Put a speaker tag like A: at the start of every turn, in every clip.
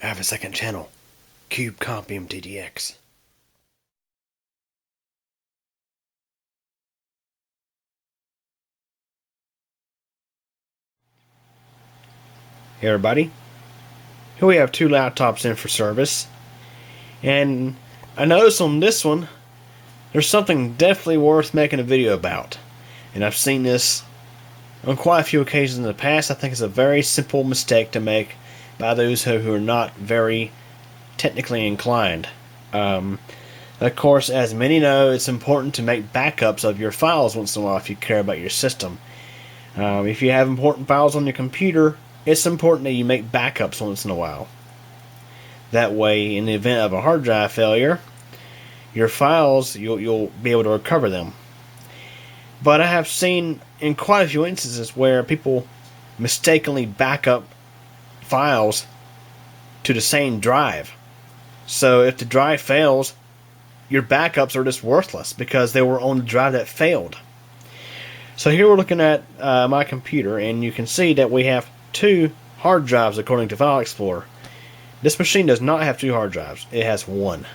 A: I have a second channel, Cube Comp MTDX. Hey everybody, here we have two laptops in for service, and I noticed on this one there's something definitely worth making a video about, and I've seen this on quite a few occasions in the past. I think it's a very simple mistake to make by those who are not very technically inclined. Of course, as many know, it's important to make backups of your files once in a while if you care about your system. If you have important files on your computer, it's important that you make backups once in a while. That way, in the event of a hard drive failure, your files, you'll be able to recover them. But I have seen in quite a few instances where people mistakenly back up files to the same drive. So if the drive fails, your backups are just worthless because they were on the drive that failed. So here we're looking at my computer, and you can see that we have two hard drives according to File Explorer. This machine does not have two hard drives, it has one.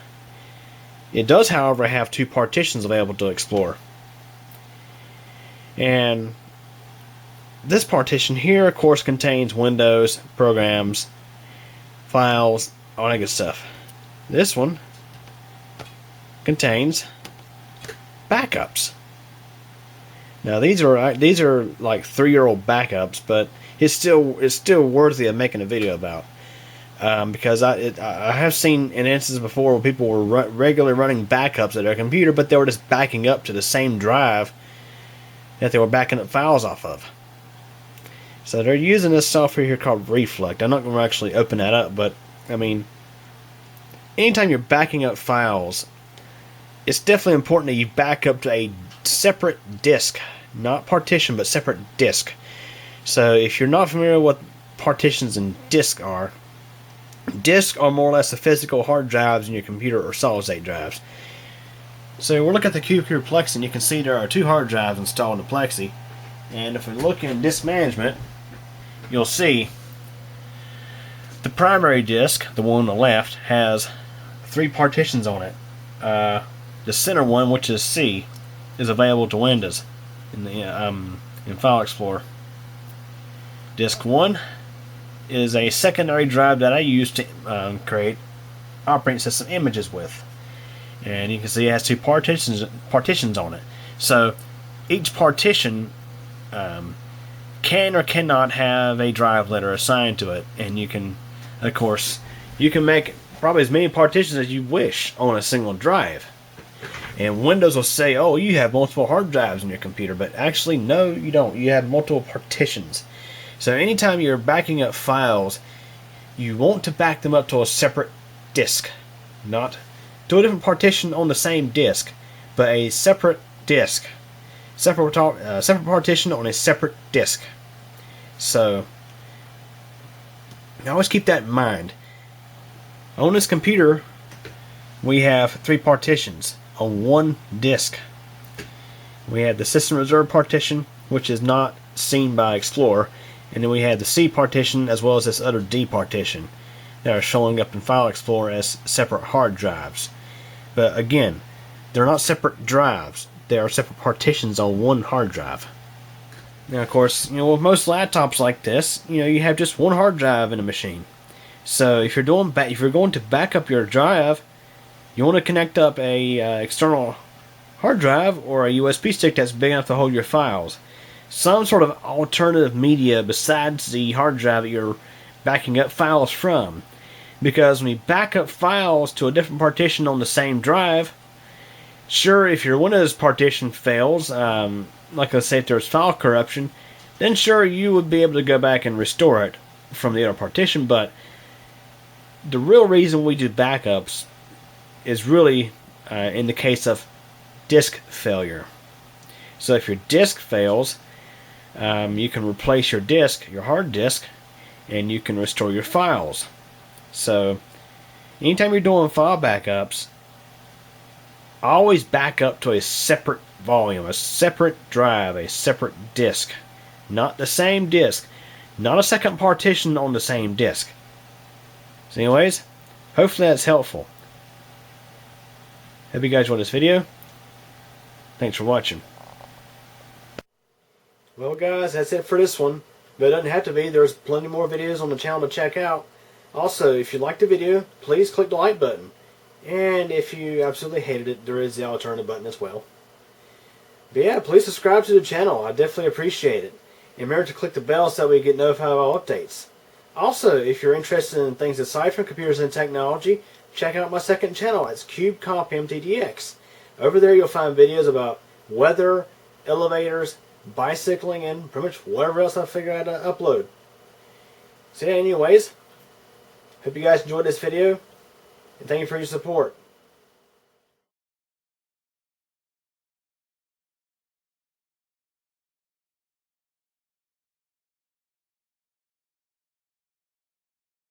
A: It does, however, have two partitions available to explore. And this partition here, of course, contains Windows, programs, files, all that good stuff. This one contains backups. Now these are like 3-year-old backups, but it's still worthy of making a video about, because I have seen in instances before where people were regularly running backups at their computer, but they were just backing up to the same drive that they were backing up files off of. So they're using this software here called Reflect. I'm not going to actually open that up, but I mean, anytime you're backing up files, it's definitely important that you back up to a separate disk, not partition, but separate disk. So if you're not familiar with what partitions and disks are more or less the physical hard drives in your computer or solid state drives. So we'll look at the CubeCure Plexi, and you can see there are two hard drives installed in the Plexi. And if we look in disk management, you'll see the primary disk, the one on the left, has 3 partitions on it. The center one, which is C, is available to Windows in File Explorer. Disk 1 is a secondary drive that I use to create operating system images with. And you can see it has 2 partitions on it. So each partition can or cannot have a drive letter assigned to it, and you can, of course, you can make probably as many partitions as you wish on a single drive. And Windows will say, oh, you have multiple hard drives in your computer, but actually no, you don't. You have multiple partitions. So anytime you're backing up files, you want to back them up to a separate disk, not to a different partition on the same disk, but a separate disk, separate partition on a separate disk. So always keep that in mind. On this computer, we have 3 partitions on one disk. We have the System Reserve partition, which is not seen by Explorer, and then we have the C partition as well as this other D partition that are showing up in File Explorer as separate hard drives. But again, they're not separate drives, they are separate partitions on one hard drive. Now, of course, with most laptops like this, you have just one hard drive in a machine. So if you're going to back up your drive, you want to connect up a external hard drive or a USB stick that's big enough to hold your files. Some sort of alternative media besides the hard drive that you're backing up files from. Because when you back up files to a different partition on the same drive, sure, if your Windows partition fails, like I say, if there's file corruption, then sure, you would be able to go back and restore it from the other partition, but the real reason we do backups is really in the case of disk failure. So if your disk fails, you can replace your disk, your hard disk, and you can restore your files. So anytime you're doing file backups, always back up to a separate volume, a separate drive, a separate disk. Not the same disk, not a second partition on the same disk. So anyways, hopefully that's helpful. Hope you guys enjoyed this video. Thanks for watching. Well guys, that's it for this one. But it doesn't have to be. There's plenty more videos on the channel to check out. Also, if you liked the video, please click the like button. And if you absolutely hated it, there is the alternative button as well. But yeah, please subscribe to the channel. I definitely appreciate it. And remember to click the bell so that we get notified of all updates. Also, if you're interested in things aside from computers and technology, check out my second channel. It's CubeComp MTDX. Over there you'll find videos about weather, elevators, bicycling, and pretty much whatever else I figure out to upload. So yeah, anyways, hope you guys enjoyed this video, and thank you for your support.